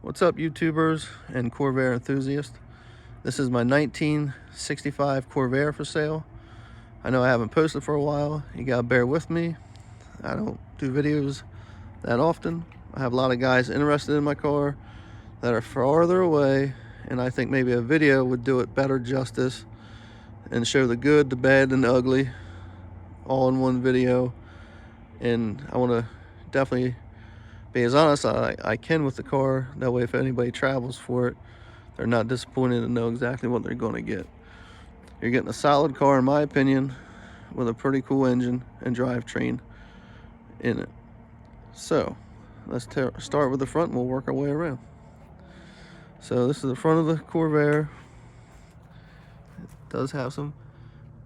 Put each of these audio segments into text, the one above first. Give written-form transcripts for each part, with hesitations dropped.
What's up, YouTubers and corvair enthusiasts? This is my 1965 corvair for sale. I know I haven't posted for a while. You gotta bear with me. I don't do videos that often. I have a lot of guys interested in my car that are farther away, and I think maybe a video would do it better justice and show the good, the bad, and the ugly all in one video. And I want to definitely be as honest as I can with the car. That way, if anybody travels for it, they're not disappointed and know exactly what they're going to get. You're getting a solid car, in my opinion, with a pretty cool engine and drivetrain in it. So let's start with the front and we'll work our way around. So this is the front of the corvair. It does have some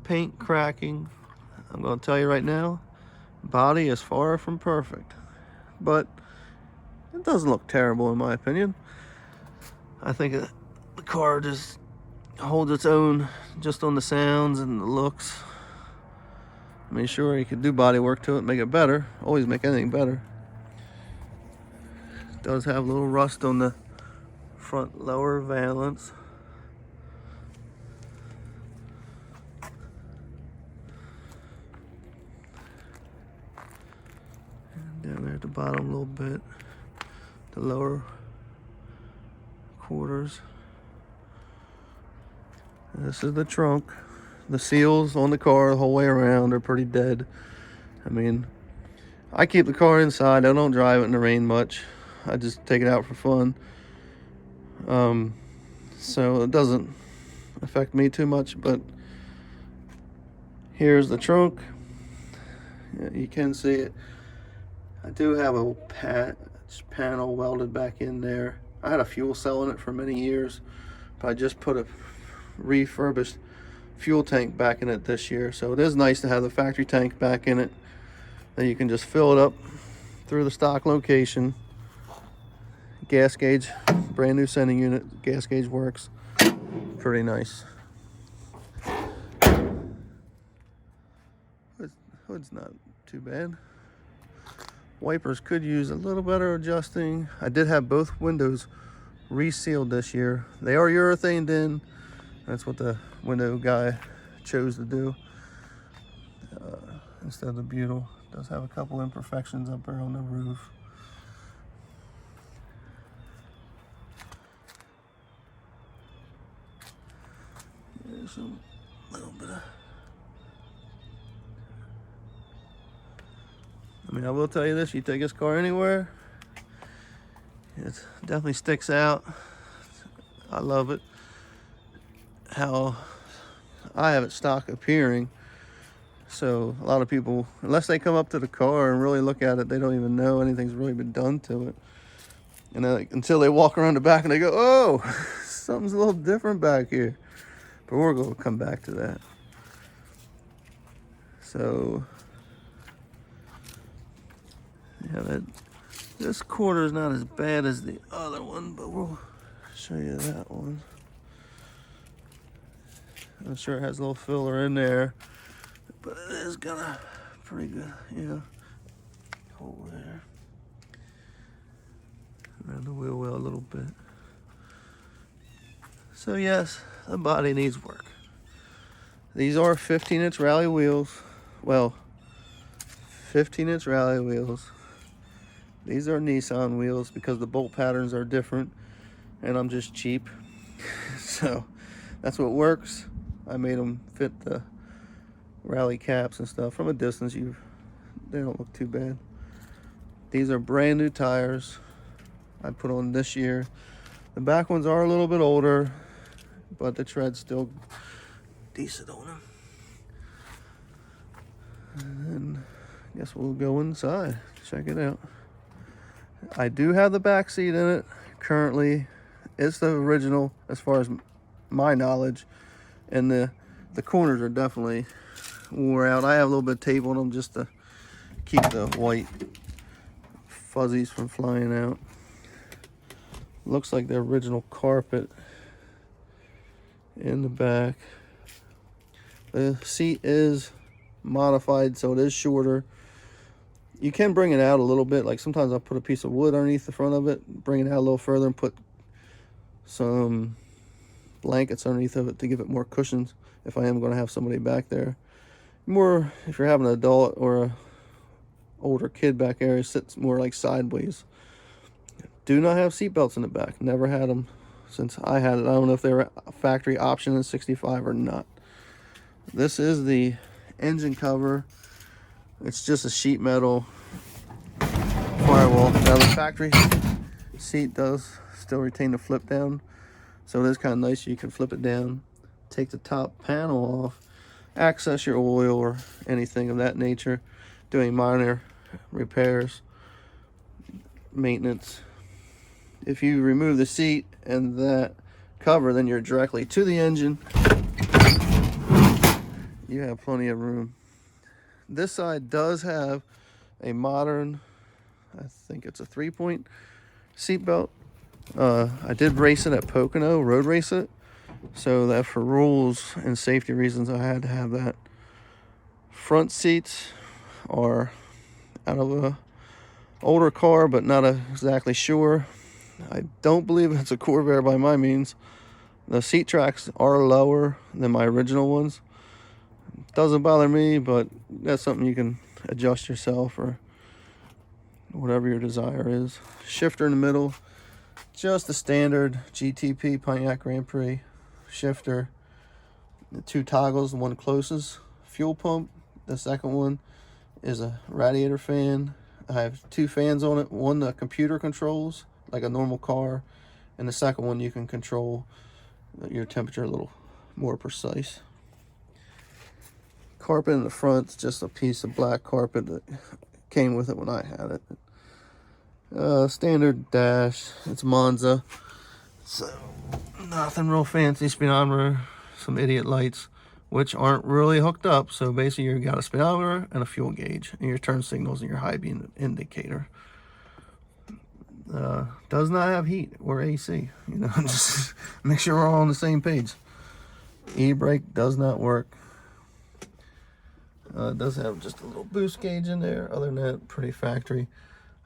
paint cracking. I'm going to tell you right now, body is far from perfect, but it doesn't look terrible in my opinion. I think the car just holds its own just on the sounds and the looks. I mean, sure, you could do body work to it, make it better. Always make anything better. It does have a little rust on the front lower valance. And down there at the bottom a little bit. The lower quarters. This is the trunk. The seals on the car the whole way around are pretty dead. I mean, I keep the car inside. I don't drive it in the rain much. I just take it out for fun. So it doesn't affect me too much, but here's the trunk. Yeah, you can see it. I do have a panel welded back in there. I had a fuel cell in it for many years, but I just put a refurbished fuel tank back in it this year. So it is nice to have the factory tank back in it. Then you can just fill it up through the stock location. Gas gauge, brand new sending unit. Gas gauge works pretty nice. Hood's not too bad. Wipers could use a little better adjusting. I did have both windows resealed this year. They are urethaned in. That's what the window guy chose to do instead of the butyl. It does have a couple imperfections up there on the roof. There's a little bit of... I mean, I will tell you this, you take this car anywhere, it definitely sticks out. I love it. How I have it stock appearing. So a lot of people, unless they come up to the car and really look at it, they don't even know anything's really been done to it. And then, until they walk around the back and they go, oh, something's a little different back here. But we're going to come back to that. So yeah, this quarter is not as bad as the other one, but we'll show you that one. I'm sure it has a little filler in there, but it is gonna pretty good, yeah. Hole there. Around the wheel well a little bit. So yes, the body needs work. These are 15-inch rally wheels. Well, 15-inch rally wheels. These are Nissan wheels because the bolt patterns are different, and I'm just cheap. So that's what works. I made them fit the rally caps and stuff. From a distance, they don't look too bad. These are brand new tires I put on this year. The back ones are a little bit older, but the tread's still decent on them. And then I guess we'll go inside, check it out. I do have the back seat in it currently. It's the original as far as my knowledge, and the corners are definitely wore out. I have a little bit of tape on them just to keep the white fuzzies from flying out. Looks like the original carpet in the back. The seat is modified, so it is shorter. You can bring it out a little bit. Like sometimes I'll put a piece of wood underneath the front of it, bring it out a little further, and put some blankets underneath of it to give it more cushions if I am going to have somebody back there. More if you're having an adult or a older kid back there, it sits more like sideways. Do not have seat belts in the back. Never had them since I had it. I don't know if they were a factory option in 65 or not. This is the engine cover. It's just a sheet metal firewall. Now the factory seat does still retain the flip down, so it is kind of nice. You can flip it down, take the top panel off, access your oil or anything of that nature, do any minor repairs, maintenance. If you remove the seat and that cover, then you're directly to the engine. You have plenty of room. This side does have a modern, I think it's a 3-point seat belt. I did race it at Pocono, road race it, so that for rules and safety reasons I had to have that. Front seats are out of a older car, but not exactly sure. I don't believe it's a Corvair by my means. The seat tracks are lower than my original ones. Doesn't bother me, but that's something you can adjust yourself or whatever your desire is. Shifter in the middle, just the standard GTP Pontiac Grand Prix shifter. The 2 toggles, the one closest, fuel pump. The second one is a radiator fan. I have 2 fans on it. One the computer controls like a normal car, and the second one you can control your temperature a little more precise. Carpet in the front, it's just a piece of black carpet that came with it when I had it. Standard dash, it's Monza, so nothing real fancy. Speedometer, some idiot lights, which aren't really hooked up, so basically you got a speedometer and a fuel gauge, and your turn signals and your high beam indicator. Does not have heat or AC, you know, just make sure we're all on the same page. E-brake does not work. It does have just a little boost gauge in there. Other than that, pretty factory.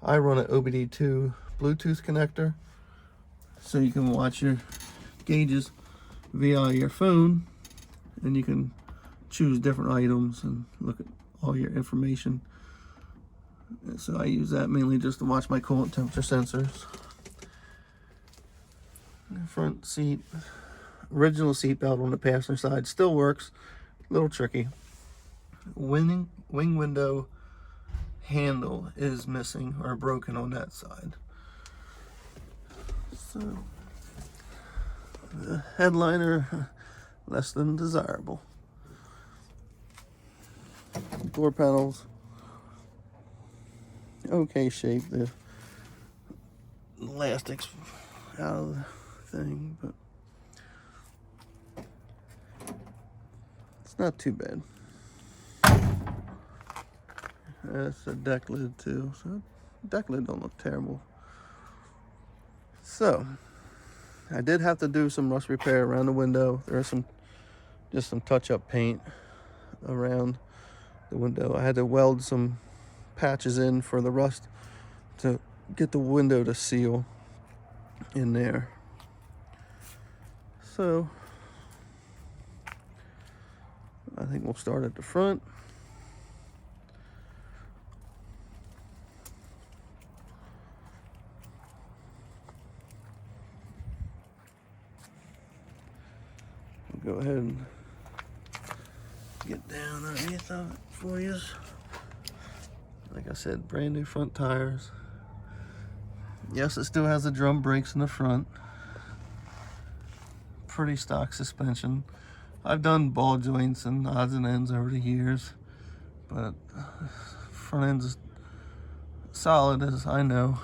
I run an OBD2 Bluetooth connector, so you can watch your gauges via your phone, and you can choose different items and look at all your information. And so I use that mainly just to watch my coolant temperature sensors. Front seat, original seat belt on the passenger side, still works. A little tricky. Wing window handle is missing or broken on that side. So the headliner, less than desirable. Door panels, okay shape. The elastics out of the thing, but it's not too bad. That's a deck lid too, so deck lid don't look terrible. So I did have to do some rust repair around the window. There's just some touch-up paint around the window. I had to weld some patches in for the rust to get the window to seal in there. So I think we'll start at the front. Go ahead and get down underneath of it for you. Like I said, brand new front tires. Yes, it still has the drum brakes in the front. Pretty stock suspension. I've done ball joints and odds and ends over the years, but front end's as solid as I know.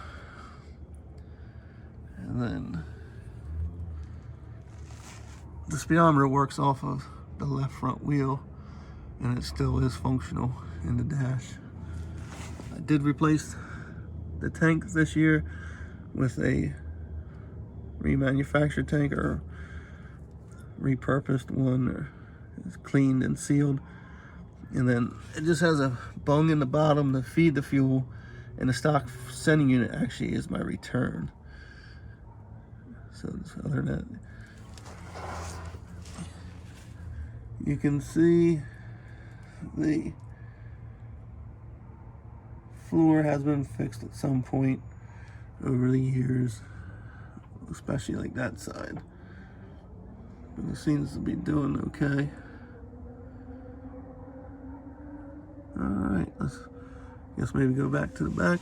And then the speedometer works off of the left front wheel, and it still is functional in the dash. I did replace the tank this year with a remanufactured tank or repurposed one, or it's cleaned and sealed. And then it just has a bung in the bottom to feed the fuel, and the stock sending unit actually is my return. So other than that, you can see the floor has been fixed at some point over the years, especially like that side. But it seems to be doing okay. Alright, let's guess maybe go back to the back.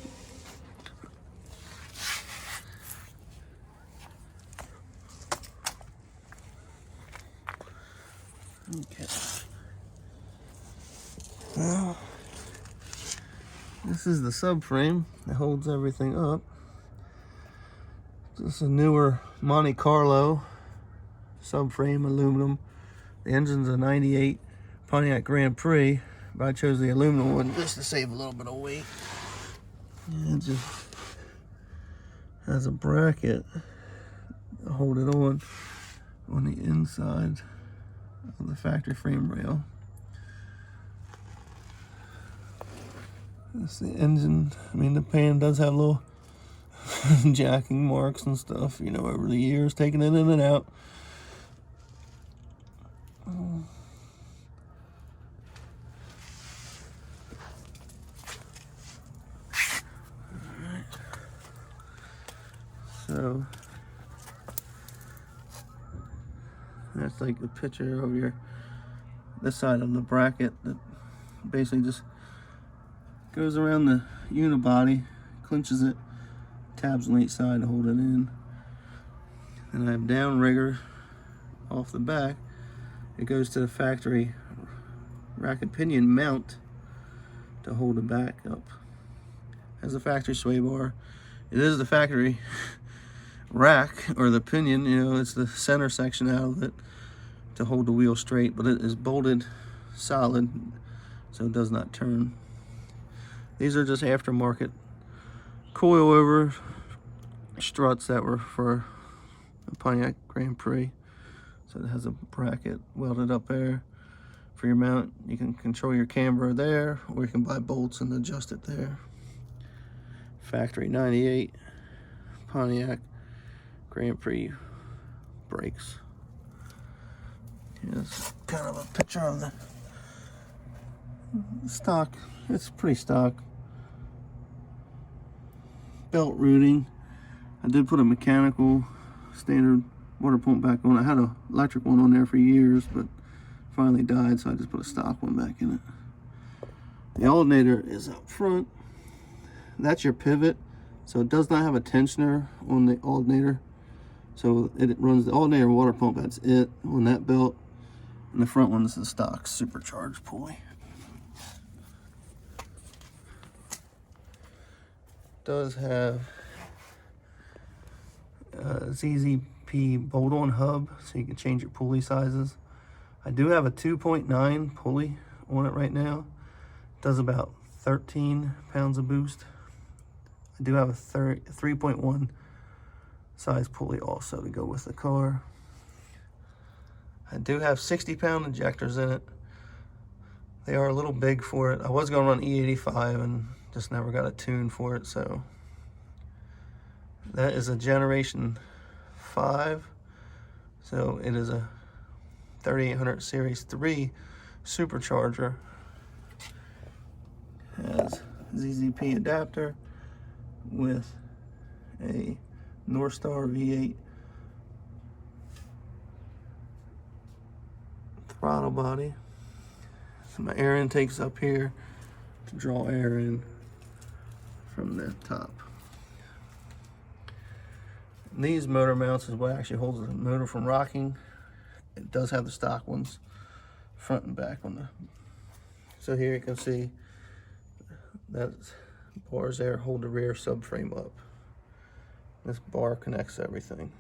Okay. Well, this is the subframe that holds everything up. This is a newer Monte Carlo subframe, aluminum. The engine's a 98 Pontiac Grand Prix, but I chose the aluminum one just to save a little bit of weight. And it just has a bracket to hold it on the inside of the factory frame rail. That's the engine. I mean, the pan does have little jacking marks and stuff, you know, over the years, taking it in and out. So that's like a picture of this side of the bracket that basically just goes around the unibody, clinches it, tabs on each side to hold it in. And I have downrigger off the back. It goes to the factory rack and pinion mount to hold the back up. Has a factory sway bar. It is the factory rack, or the pinion, you know, it's the center section out of it to hold the wheel straight, but it is bolted solid so it does not turn. These are just aftermarket coilover struts that were for the Pontiac Grand Prix. So it has a bracket welded up there for your mount. You can control your camber there, or you can buy bolts and adjust it there. Factory 98 Pontiac Grand Prix brakes. Here's kind of a picture of the stock. It's pretty stock. Belt routing. I did put a mechanical standard water pump back on. I had an electric one on there for years, but finally died, so I just put a stock one back in it. The alternator is up front. That's your pivot. So it does not have a tensioner on the alternator. So it runs the alternator water pump, that's it on that belt. And the front one is the stock supercharged pulley. Does have a ZZP bolt-on hub, so you can change your pulley sizes. I do have a 2.9 pulley on it right now. It does about 13 pounds of boost. I do have a 3.1 size pulley also to go with the car. I do have 60-pound injectors in it. They are a little big for it. I was going to run E85 and just never got a tune for it, so that is a Generation 5. So it is a 3800 Series 3 supercharger. Has ZZP adapter with a North Star V8 throttle body. So my air intake's up here to draw air in from the top. And these motor mounts is what actually holds the motor from rocking. It does have the stock ones, front and back on the. So here you can see that bars there hold the rear subframe up. This bar connects everything.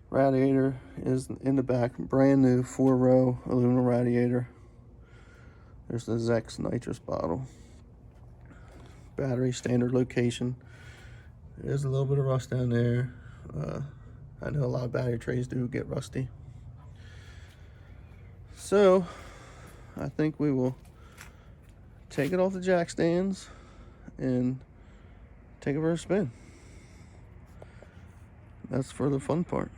Radiator is in the back, brand new 4-row aluminum radiator. There's the Zex nitrous bottle. Battery standard location. There's a little bit of rust down there. I know a lot of battery trays do get rusty. So I think we will take it off the jack stands and take it for a spin. That's for the fun part.